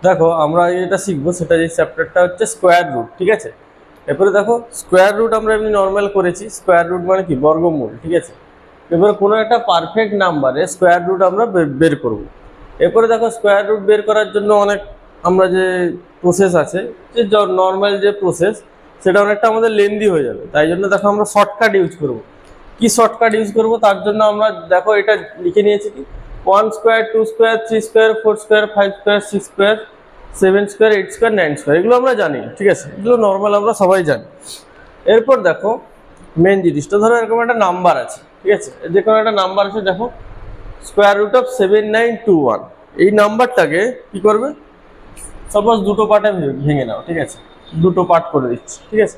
দেখো আমরা যেটা শিখবো সেটা যে চ্যাপ্টারটা হচ্ছে স্কোয়ার রুট, ঠিক আছে। এরপরে দেখো স্কোয়ার রুট আমরা এমনি নর্মাল করেছি, স্কোয়ার রুট মানে কি বর্গমূল, ঠিক আছে। এবারে কোনো একটা পারফেক্ট নাম্বারে স্কোয়ার রুট আমরা বের করব। এরপরে দেখো স্কোয়ার রুট বের করার জন্য অনেক আমরা যে প্রসেস আছে, যে নর্মাল যে প্রসেস, সেটা অনেকটা আমাদের লেন্দি হয়ে যাবে। তাই জন্য দেখো আমরা শর্টকাট ইউজ করব। কি শর্টকাট ইউজ করব তার জন্য আমরা দেখো এটা লিখে নিয়েছি কি 1 square 2 square 3 square 4 square 5 square 6 square 7 square 8 square 9 square, এগুলো আমরা জানি, ঠিক আছে। এগুলো নর্মাল আমরা সবাই জানি। এরপর দেখো মেন জিনিসটা, ধরো এরকম একটা নাম্বার আছে, ঠিক আছে। যে কোনো একটা নাম্বার আছে, দেখো স্কোয়ার রুট অফ 7921, এই নাম্বারটাকে কি করবে, সাপোজ দুটো পার্টে ভেঙে নাও, ঠিক আছে। দুটো পার্ট করে দিচ্ছি, ঠিক আছে।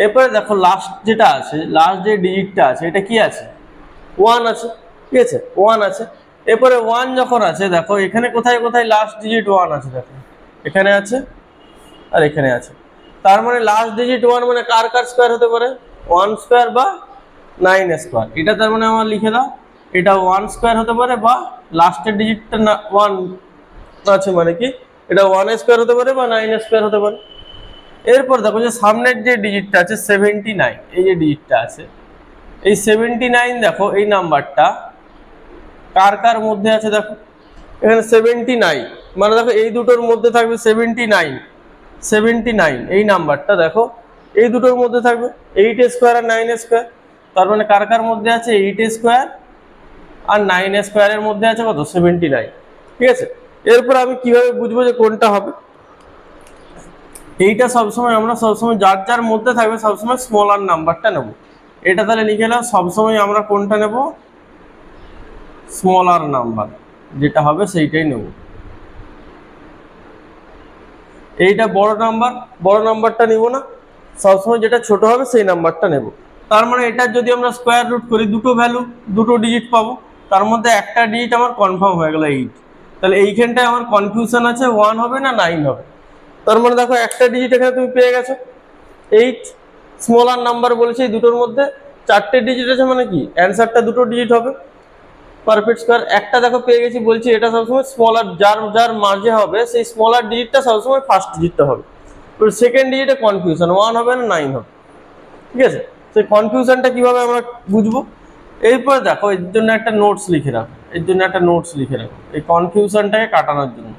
এরপরে দেখো লাস্ট যেটা আছে, লাস্ট যে ডিজিটটা আছে, এটা কি আছে, 1 আছে, ঠিক আছে, 1 আছে। এরপরে 1 যখন আছে, দেখো এখানে কোথায় কোথায় লাস্ট ডিজিট 1 আছে, দেখো এখানে আছে আর এখানে আছে। তার মানে লাস্ট ডিজিট 1 মানে কার কার স্কোয়ার হতে পারে, 1 স্কোয়ার বা 9 স্কোয়ার। এটা তার মানে আমার লিখে দাও, এটা 1 স্কোয়ার হতে পারে, বা লাস্টের ডিজিটটা 1 আছে মানে কি এটা 1 স্কোয়ার হতে পারে বা 9 স্কোয়ার হতে পারে। এরপর দেখো যে সামনের যে ডিজিটটা আছে 79, এই যে ডিজিটটা আছে, এই 79 দেখো এই নাম্বারটা কার কার মধ্যে আছে, দেখো এখানে 79, মানে দেখো এই দুটোর মধ্যে থাকবে 79 এই নাম্বারটা দেখো এই দুটোর মধ্যে থাকবে 8 স্কোয়ার আর 9 স্কোয়ার। তার মানে কার কার মধ্যে আছে 8 স্কোয়ার আর 9 স্কোয়ারের মধ্যে আছে কত 79, ঠিক আছে। এরপর আমি কিভাবে বুঝবো যে কোনটা হবে, এইটা সবসময় আমরা সবসময় যার যার মধ্যে থাকবে সবসময় স্মলার নাম্বারটা নেব। এটা তাহলে লিখে নাও, সবসময় আমরা কোনটা নেব, স্মলার নাম্বার যেটা হবে সেইটাই নেব। এইটা বড় নাম্বারটা নিব না, সবসময় যেটা ছোট হবে সেই নাম্বারটা নেব। তার মানে এটার যদি আমরা স্কোয়ার রুট করি, দুটো ভ্যালু দুটো ডিজিট পাবো, তার মধ্যে একটা ডিজিট আমার কনফার্ম হয়ে গেল 8। তাহলে এইখানটায় আমার কনফিউশন আছে 1 হবে না 9 হবে। তার মানে দেখো একটা ডিজিট এখানে তুমি পেয়ে গেছো 8, স্মলার নাম্বার বলেছে এই দুটোর মধ্যে 4টে ডিজিট আছে, মানে কি অ্যান্সারটা দুটো ডিজিট হবে, পারফেক্ট স্কোয়ার। একটা দেখো পেয়ে গেছি, বলছি এটা সবসময় স্মলার, যার যার মাঝে হবে সেই স্মলার ডিজিটটা সবসময় ফার্স্ট ডিজিটটা হবে। তো সেকেন্ড ডিজিটে কনফিউশন 1 হবে না 9 হবে, ঠিক আছে। সেই কনফিউশনটা কিভাবে আমরা বুঝবো, এরপর দেখো এর জন্য একটা নোটস লিখে রাখো, এই কনফিউশনটাকে কাটানোর জন্য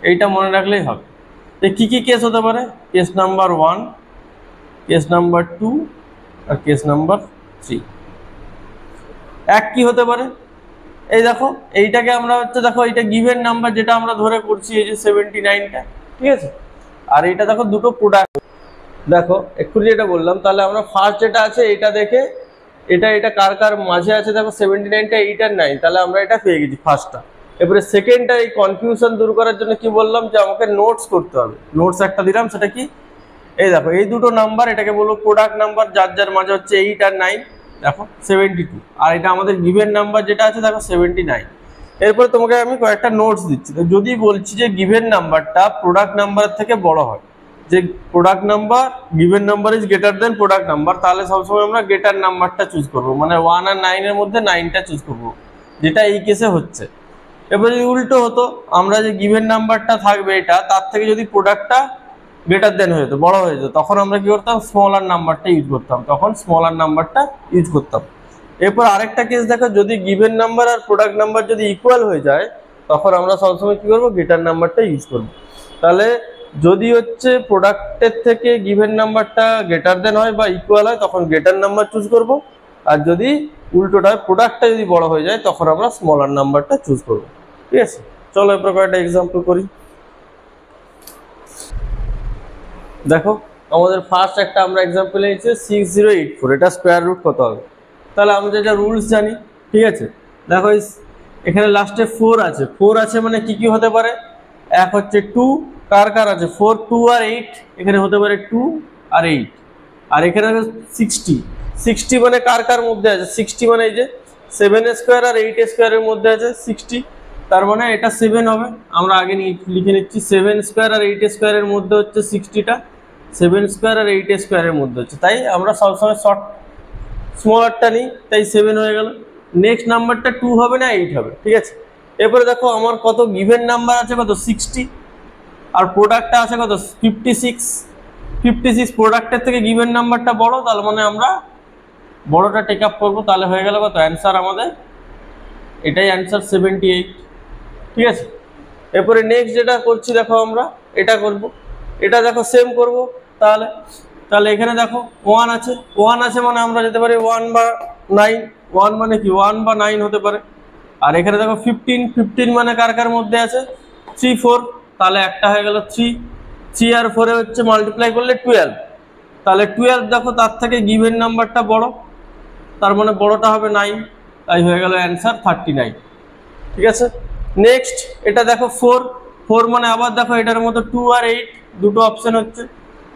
এইটা মনে রাখলেই হবে। কি কি কেস হতে পারে, কেস নাম্বার 1, কেস নাম্বার 2 আর কেস নাম্বার 3। এক কি হতে পারে, এই দেখো এইটাকে আমরা হচ্ছে দেখো এইটা গিভেন নাম্বার যেটা আমরা ধরে করছি, এই যে 79টা, ঠিক আছে। আর এইটা দেখো দুটো প্রোডাক্ট, দেখো এক্ষুনি যেটা বললাম, তাহলে আমরা ফার্স্ট যেটা আছে এটা দেখে এটা কার কার মাঝে আছে, দেখো 79টা 8 আর 9, তাহলে আমরা এটা পেয়ে গেছি ফার্স্টটা। এবারে সেকেন্ডটা এই কনফিউশন দূর করার জন্য কি বললাম, যে আমাকে নোটস করতে হবে। নোটস একটা দিলাম, সেটা কি, এই দেখো এই দুটো নাম্বার, এটাকে বলবো প্রোডাক্ট নাম্বার, যার যার মাঝে হচ্ছে 8 আর 9, দেখো 72, আর এটা আমাদের গিভেন নাম্বার যেটা আছে দেখো 79। এরপরে তোমাকে আমি কয়েকটা নোটস দিচ্ছি। তো যদি বলছি যে গিভেন নাম্বারটা প্রোডাক্ট নাম্বার থেকে বড় হয়, যে product number given number is greater than product number, তাহলে সবসময় আমরা গ্রেটার নাম্বারটা চুজ করবো, মানে 1 আর 9 এর মধ্যে 9টা চুজ করবো, যেটা এই কেসে হচ্ছে। এবার যদি উল্টো হতো, আমরা যে গিভেন নাম্বারটা থাকবে এটা, তার থেকে যদি প্রোডাক্টটা গ্রেটার দেন হয়ে যেত, বড় হয়ে যেত, তখন আমরা কি করতাম, স্মলার নাম্বারটা ইউজ করতাম। এরপর আরেকটা কেস দেখো, যদি গিভেন নাম্বার আর প্রোডাক্ট নাম্বার যদি ইকুয়াল হয়ে যায়, তখন আমরা সবসময় কি করবো, গ্রেটার নাম্বারটা ইউজ করবো। তাহলে যদি হচ্ছে প্রোডাক্টের থেকে গিভেন নাম্বারটা গ্রেটার দেন হয় বা ইকুয়াল হয়, তখন গ্রেটার নাম্বার চুজ করব। আর যদি উল্টোটা প্রোডাক্টটা যদি বড় হয়ে যায়, তখন আমরা স্মলার নাম্বারটা চুজ করব, ঠিক আছে। চলো এরপর কয়েকটা এক্সাম্পল করি। দেখো আমাদের ফার্স্ট একটা আমরা এক্সাম্পল নিয়েছি 6084, এটা স্কোয়ার রুট কত হবে। তাহলে আমরা যেটা রুলস জানি, ঠিক আছে। দেখো এখানে লাস্টে 4 আছে, মানে কি কি হতে পারে, এক হচ্ছে 2, কার কার আছে 4, 2 আর 8, এখানে হতে পারে 2 আর 8। আর এখানে 60 মানে কার কার মধ্যে আছে, 60 মানে এই যে 7 স্কোয়ার আর 8 স্কোয়ারের মধ্যে আছে 60, তার মানে এটা 7 হবে। আমরা আগে লিখে নিচ্ছি 7 স্কোয়ার আর 8 স্কোয়ারের মধ্যে হচ্ছে 60টা, 7 স্কোয়ার আর 8 স্কোয়ারের মধ্যে হচ্ছে, তাই আমরা সবসময় স্মলারটা নিই, তাই 7 হয়ে গেল। নেক্সট নাম্বারটা 2 হবে না 8 হবে, ঠিক আছে। এরপরে দেখো আমার কত গিভেন নাম্বার আছে, কত 60, আর প্রোডাক্টটা আছে কত 56, 56 প্রোডাক্টের থেকে গিভেন নাম্বারটা বড়, তার মানে আমরা বড়টা টেক আপ করবো। তাহলে হয়ে গেল কত অ্যান্সার আমাদের, এটাই অ্যান্সার 78। ঠিক আছে, এরপরে নেক্সট যেটা করছি দেখো আমরা এটা করব, এটা দেখো সেম করব। তাহলে তাহলে এখানে দেখো 1 আছে, 1 আছে মানে আমরা যেতে পারি 1 বা 9, 1 মানে কি 1 বা 9 হতে পারে। আর এখানে দেখো 15, 15 মানে কার কার মধ্যে আছে 3 4, তাহলে একটা হয়ে গেল 3, 3 আর 4 এ হচ্ছে মাল্টিপ্লাই করলে 12, তাহলে 12 দেখো তার থেকে গিভেন নাম্বারটা বড়, তার মানে বড়টা হবে 9, তাই হয়ে গেল অ্যান্সার 39। ঠিক আছে, নেক্সট এটা দেখো 4, 4 মানে আবার দেখো এটার মতো 2 আর 8 দুটো অপশন হচ্ছে।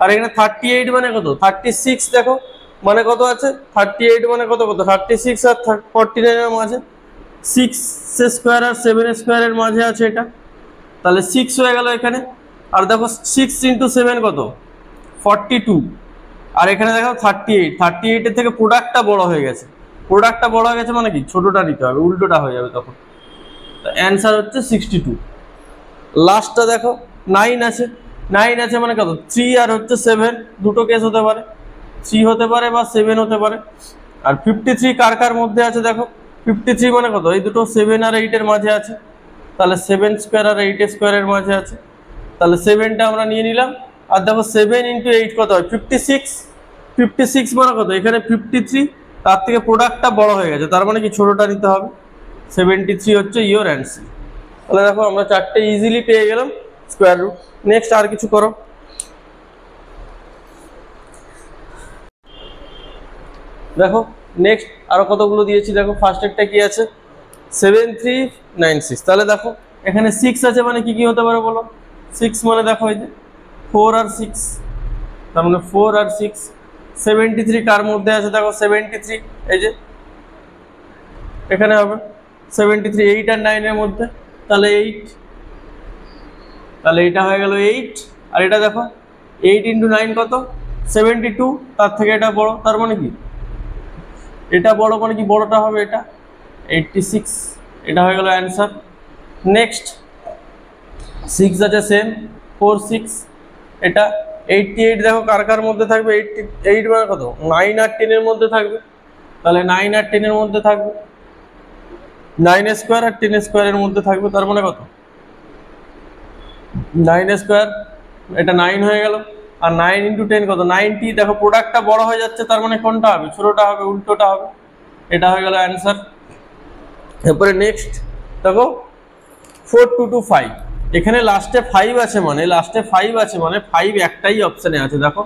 আর এখানে 38 মানে কত 36, দেখো মানে কত আছে 38 মানে কত কত 36 আর 49 এর মাঝে, 6 স্কোয়ার আর 7 স্কোয়ারের মাঝে আছে এটা, তাহলে 6 হয়ে গেল এখানে। আর দেখো 6 ইন্টু 7 কত 42, আর এখানে দেখো 38, 38 এর থেকে প্রোডাক্টটা বড় হয়ে গেছে, প্রোডাক্টটা বড় হয়ে গেছে মানে কি ছোটটা নিতে হবে, উল্টোটা হয়ে যাবে তখন। তো অ্যান্সার হচ্ছে 62। লাস্টটা দেখো 9 আছে, 9 আছে মানে কত 3 আর হচ্ছে 7, দুটো কেস হতে পারে, 3 হতে পারে বা 7 হতে পারে। আর 53 কার কার মধ্যে আছে দেখো, 53 মানে কত এই দুটো 7 আর 8 এর মাঝে আছে, তাহলে 7 স্কোয়ার আর 8 স্কোয়ারের মাঝে আছে, তাহলে 7টা আমরা নিয়ে নিলাম। আর দেখো 7 ইন্টু 8 কত হয় 56, 56 মানে কত এখানে 53, তার থেকে প্রোডাক্টটা বড় হয়ে গেছে, তার মানে কি ছোটটা নিতে হবে, 73 হচ্ছে ইওর অ্যান্সার। তাহলে দেখো আমরা চারটে ইজিলি পেয়ে গেলাম স্কোয়ার রুট। নেক্সট আর কিছু করো। দেখো নেক্সট আরো কতগুলো দিয়েছি দেখো, ফার্স্ট একটা কি আছে 7396, তাহলে দেখো এখানে 6 আছে মানে কি কি হতে পারে বলো, 6 মানে দেখো এই যে 4 আর 6, তার মানে 4 আর 6। 73 কার মধ্যে আছে দেখো 73 এই যে এখানে হবে 73, 8 আর 9 এর মধ্যে, তাহলে 8, তাহলে এটা হয়ে গেল 8। আর এটা দেখো 8 ইন্টু 9 কত 72, তার থেকে এটা বড়, তার মানে কি এটা বড় মানে কি বড়টা হবে এটা 86, এটা হয়ে গেল অ্যান্সার। নেক্সট 6 আছে সেম 4 6, এটা 88 দেখো কার কার মধ্যে থাকবে 88 মানে কত 9 আর 10 এর মধ্যে থাকবে, তাহলে 9 আর 10 এর মধ্যে থাকবে, 9 স্কোয়ার আর 10 স্কোয়ারের মধ্যে থাকবে, তার মানে কত 9 স্কোয়ার, এটা 9 হয়ে গেল। আর 9 ইন্টু 10 কত 90, দেখো প্রোডাক্টটা বড় হয়ে যাচ্ছে, তার মানে কোনটা হবে ছোটটা হবে, উল্টোটা হবে, এটা হয়ে গেল অ্যান্সার। এরপরে নেক্সট দেখো 4225, এখানে লাস্টে 5 আছে মানে লাস্টে 5 আছে মানে 5 একটাই অপশানে আছে দেখো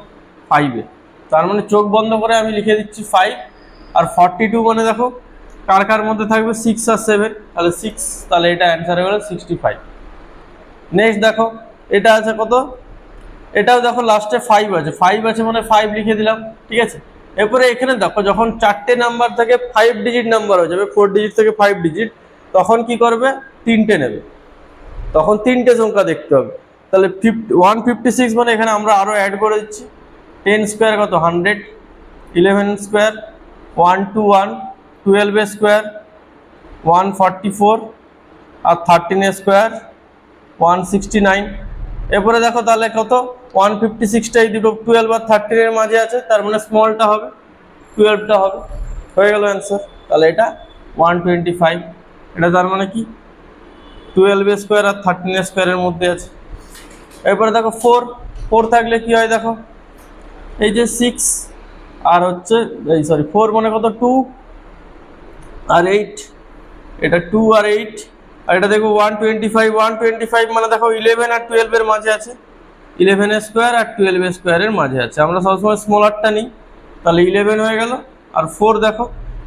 5-এ, তার মানে চোখ বন্ধ করে আমি লিখে দিচ্ছি 5। আর 42 মানে দেখো কার কার মধ্যে থাকবে 6 আর 7, তাহলে 6, তাহলে এটা অ্যান্সার হয়ে গেল 65। নেক্সট দেখো এটা আছে কত, এটাও দেখো লাস্টে 5 আছে, 5 আছে মানে 5 লিখে দিলাম। ঠিক আছে, এরপরে এখানে দেখো যখন চারটে নাম্বার থেকে 5 ডিজিট নাম্বার হয়ে যাবে, 4 ডিজিট থেকে 5 ডিজিট, তখন কি করবে তিনটে নেবে, তখন তিনটে সংখ্যা দেখতে হবে। তাহলে 156 মানে এখানে আমরা আরো অ্যাড করে দিচ্ছি, 10 স্কোয়ার কত 100, 11 স্কোয়ার 121, 12 স্কোয়ার 144, আর 13 স্কোয়ার 169। এরপরে দেখো তাহলে কত 156টা এই দুটো 12 আর 13 এর মাঝে আছে, তার মানে স্মলটা হবে 12টা হবে, হয়ে গেল অ্যান্সার। তাহলে এটা 125, এটা তার মানে কি 12 স্কোয়ার আর 13 স্কোয়ারের মধ্যে আছে। এরপরে দেখো 4, 4 থাকলে কি হয় দেখো এই যে 6 আর হচ্ছে এই সরি 4 মানে কত 2 আর 8, এটা 2 আর 8। আর এটা দেখো 125, 125 মানে দেখো 11 আর 12 এর মাঝে আছে, 11 স্কোয়ার আর 12 স্কোয়ারের মাঝে আছে, আমরা সবসময় স্মলারটা নিই, তাহলে 11 হয়ে গেল। আর 4 দেখো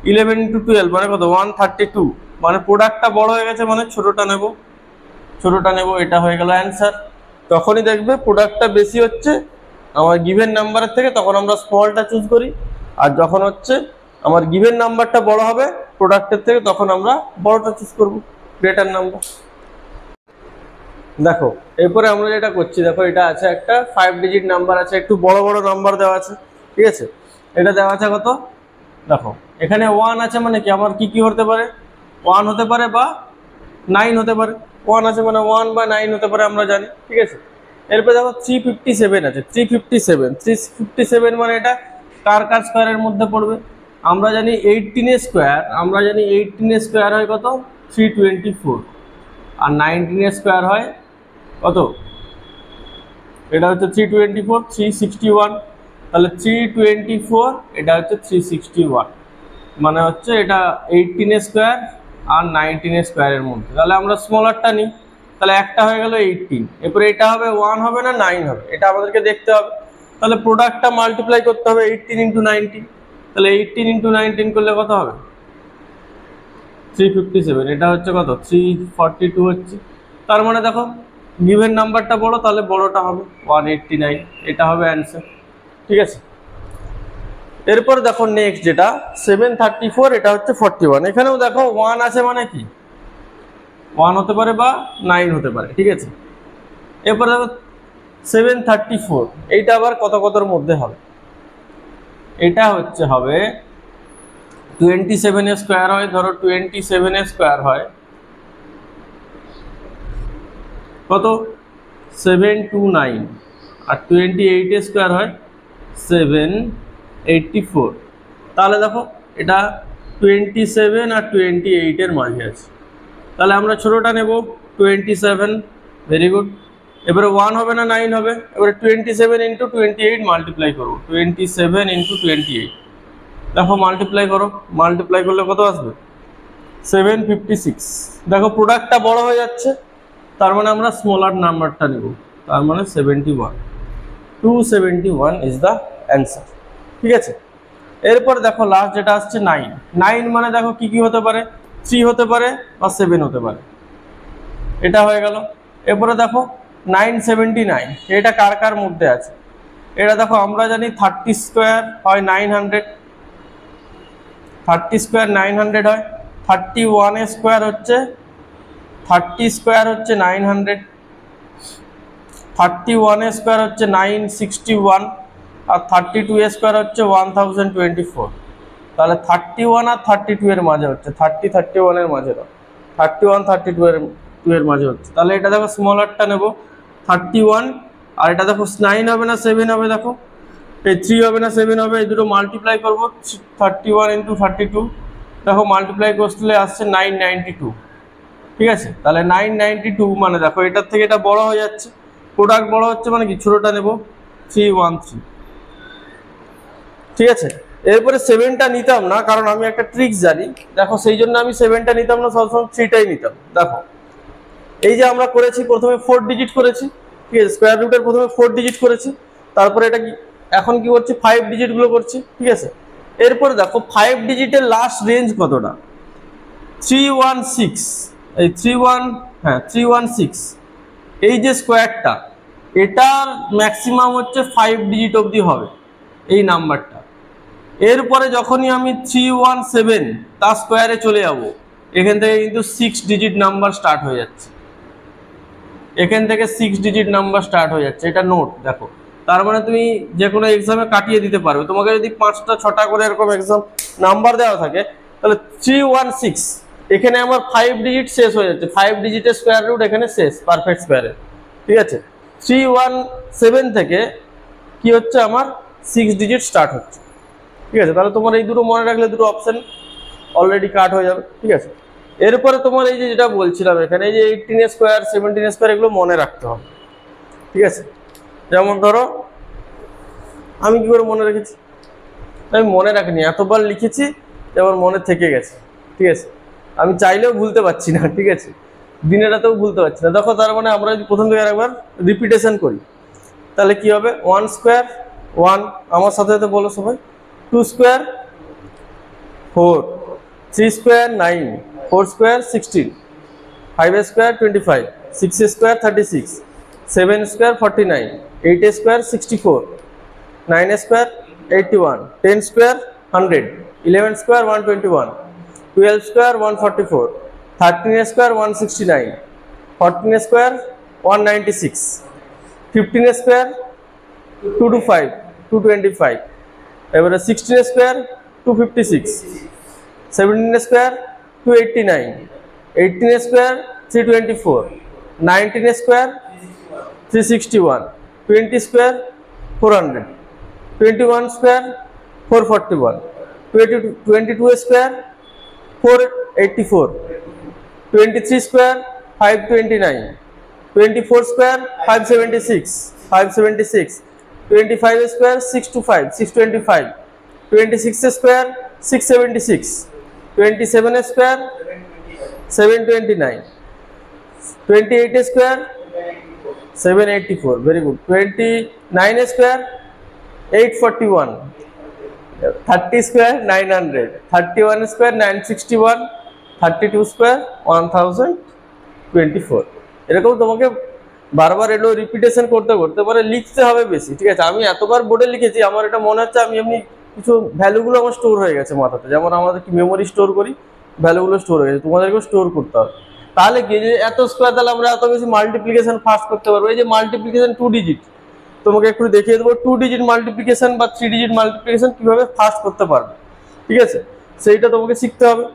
11 ইন্টু 12 মানে কত 132, মানে প্রোডাক্টটা বড় হয়ে গেছে মানে ছোটটা নেব, ছোটটা নেব, এটা হয়ে গেল অ্যান্সার। যখনই দেখবে প্রোডাক্টটা বেশি হচ্ছে আমার গিভেন নাম্বারের থেকে, তখন আমরা স্মলটা চুজ করি, আর যখন হচ্ছে আমার গিভেন নাম্বারটা বড় হবে প্রোডাক্টের থেকে, তখন আমরা বড়টা চুজ করব, গ্রেটার নাম্বার। দেখো এরপরে আমরা যেটা করছি দেখো এটা আছে একটা 5 ডিজিট নাম্বার আছে, একটু বড় বড় নাম্বার দেওয়া আছে। ঠিক আছে, এটা দেওয়া আছে কত দেখো এখানে 1 আছে মানে কি আমার কি কি হতে পারে 1 হতে পারে বা 9 হতে পারে, 1 আছে মানে 1 বা 9 হতে পারে আমরা জানি। ঠিক আছে, এরপর দেখো 357 আছে, 357 মানে এটা কার কার স্কোয়ারের মধ্যে পড়বে? আমরা জানি 18 এর স্কোয়ার, হয় কত? 324, আর 19 এর স্কোয়ার হয় কত? এটা হচ্ছে 324, 361, তাহলে 324 এটা হচ্ছে 361, মানে হচ্ছে এটা 18 এর স্কোয়ার আর 19 এর স্কোয়ারের মধ্যে। তাহলে আমরা স্মলারটা নিই, তাহলে একটা হয়ে গেল 18, এরপরে এটা হবে 1 হবে না 9 হবে, এটা আমাদেরকে দেখতে হবে। তাহলে প্রোডাক্টটা মাল্টিপ্লাই করতে হবে 18 ইন্টু 19, তাহলে 18 ইন্টু 19 করলে কত হবে? 357, এটা হচ্ছে কত? 342 হচ্ছে। তার মানে দেখো গিভেন নাম্বারটা বড়, তাহলে বড়টা হবে 189, এটা হবে অ্যান্সার। ঠিক আছে, এরপর দেখো নেক্সট যেটা 734, এটা হচ্ছে 41। এখানেও দেখো 1 আছে, মানে কি 1 হতে পারে বা 9 হতে পারে। ঠিক আছে, এরপর দেখো 734, এইটা আবার কতর মধ্যে হবে? এটা হচ্ছে হবে 27 এর স্কোয়ার হয়, ধরো 27 এর স্কোয়ার হয় কত? 729, আর 28 এর স্কোয়ার হয় 784। তাহলে দেখো এটা 27 আর 28 এর মাঝে আছে, তাহলে আমরা ছোটটা নেব 27, ভেরি গুড। এবারে 1 হবে না 9 হবে? এবারে 27 ইন্টু 28 মাল্টিপ্লাই করবো, 27 ইন্টু 28, দেখো মাল্টিপ্লাই করো, মাল্টিপ্লাই করলে কত আসবে? 756। দেখো প্রোডাক্টটা বড় হয়ে যাচ্ছে, তার মানে আমরা স্মলার নাম্বারটা নেব, তার মানে 71, 271 ইজ দ্য অ্যান্সার। ঠিক আছে, এরপর দেখো লাস্ট যেটা আসছে 9 মানে দেখো কি কি হতে পারে? 3 হতে পারে বা 7 হতে পারে, এটা হয়ে গেল। এরপরে দেখো 979, এটা কার কার মধ্যে আছে? এটা দেখো আমরা জানি 30 স্কোয়ার হয় 900, 30 স্কোয়ার 900 হয়, 31 এর স্কোয়ার হচ্ছে 30 স্কোয়ার হচ্ছে 900, 31 এর স্কোয়ার হচ্ছে 961, আর 32 এর স্কোয়ার হচ্ছে 1024। তাহলে 31 আর 32 এর মাঝে হচ্ছে, 31 এর মাঝে, 31 32 এর মাঝে হচ্ছে। তাহলে এটা দেখো স্মলারটা নেব 31, আর এটা দেখো 9 হবে না 7 হবে? দেখো এই 3 হবে না 7 হবে? এই দুটো মাল্টিপ্লাই করবো, 31 ইন্টু 32, দেখো মাল্টিপ্লাই করলে আসছে 992। ঠিক আছে, তাহলে 992 মানে দেখো এটার থেকে এটা বড় হয়ে যাচ্ছে, প্রোডাক্ট বড় হচ্ছে, মানে কি ছোটটা নেব 313। ঠিক আছে, এরপরে 7টা নিতাম না, কারণ আমি একটা ট্রিক্স জানি, দেখো সেই জন্য আমি 7টা নিতাম না, সবসময় 3টাই নিতাম। দেখো এই যে আমরা করেছি, প্রথমে 4 ডিজিট করেছি, ঠিক আছে, স্কোয়ার রুটের প্রথমে 4 ডিজিট করেছি, তারপরে এটা কি এখন কি করছি? 5 ডিজিট গুলো করছি। ঠিক আছে, এরপরে দেখো 5 ডিজিটের লাস্ট রেঞ্জ কতটা? 316, এই 316, এই যে স্কোয়ারটা, এটার ম্যাক্সিমাম হচ্ছে 5 ডিজিট অবধি হবে এই নাম্বারটা। এরপরে যখনই আমি 317 তার স্কোয়ারে চলে যাব, এখান থেকে কিন্তু 6 ডিজিট নাম্বার স্টার্ট হয়ে যাচ্ছে, এখান থেকে 6 ডিজিট নাম্বার স্টার্ট হয়ে যাচ্ছে, এটা নোট দেখো। তার মানে তুমি যে কোনো এক্সামে কাটিয়ে দিতে পারবে। তোমাকে যদি 5টা 6টা করে এরকম এক্সাম নাম্বার দেওয়া থাকে, তাহলে 316 এখানে আমার 5 ডিজিট শেষ হয়ে যাচ্ছে, 5 ডিজিটের স্কোয়ার রুট এখানে শেষ, পারফেক্ট স্কোয়ারের। ঠিক আছে, 317 থেকে কি হচ্ছে? আমার 6 ডিজিট স্টার্ট হচ্ছে। ঠিক আছে, তাহলে তোমার এই দুটো মনে রাখলে দুটো অপশন অলরেডি কাট হয়ে যাবে। ঠিক আছে, এরপরে তোমার এই যে যেটা বলছিলাম এখানে, এই যে 18 স্কোয়ার 17 স্কোয়ার এগুলো মনে রাখতে হবে। ঠিক আছে, যেমন ধরো আমি কি করে মনে রেখেছি? আমি মনে রাখিনি, এতবার লিখেছি যে আমার মনে থেকে গেছে। ঠিক আছে, আমি চাইলেও ভুলতে পারছি না। ঠিক আছে, দিনে রাতেও ভুলতে পারছি না। দেখো তার মানে আমরা যদি প্রথম থেকে আরেকবার রিপিটেশন করি, তাহলে কি হবে? 1 স্কোয়ার 1, আমার সাথে সাথে বলো সবাই, 2 square 4, 3 square 9, 4 square 16, 5 square 25, 6 square 36, 7 square 49, 8 square 64, 9 square 81, 10 square 100, 11 square 121, 12 square 144, 13 square 169, 14 square 196, 15 square 225, 225, এবারে 16 square 256, 17 square 289, 18 square 324, 19 square 361, 20 square 400, 21 square 441, 22 square 484, 23 square 529, 24 square 576, 25 square 625, 26 square 676, 27 square 729, 28 square 784, very good, 29 square 841, 30 square 900, 31 square 961, 32 square 1024। এরকম তোমাকে বারবার এগুলো repetition করতে করতে পরে লিখতে হবে বেশি, ঠিক আছে। আমি এতবার বোর্ডে লিখেছি, আমার এটা মনে হচ্ছে আমি এমনি কিছু ভ্যালুগুলো আমার স্টোর হয়ে গেছে মাথাতে, যেমন আমাদের কি মেমোরি স্টোর করি, ভ্যালুগুলো স্টোর হয়ে গেছে, তোমাদেরকেও স্টোর করতে হবে। তাহলে কি যে এত স্কোয়ার, তাহলে আমরা এত বেশি মাল্টিপ্লিকেশন ফাস্ট করতে পারবো। এই যে মাল্টিপ্লিকেশন 2 ডিজিট, তোমাকে একটু দেখিয়ে দেবো 2 ডিজিট মাল্টিপ্লিকেশন বা 3 ডিজিট মাল্টিপ্লিকেশন কিভাবে ফাস্ট করতে পারবে, ঠিক আছে। সেইটা তোমাকে শিখতে হবে,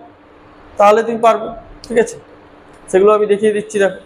তাহলে তুমি পারবে, ঠিক আছে। সেগুলো আমি দেখিয়ে দিচ্ছি, দেখো।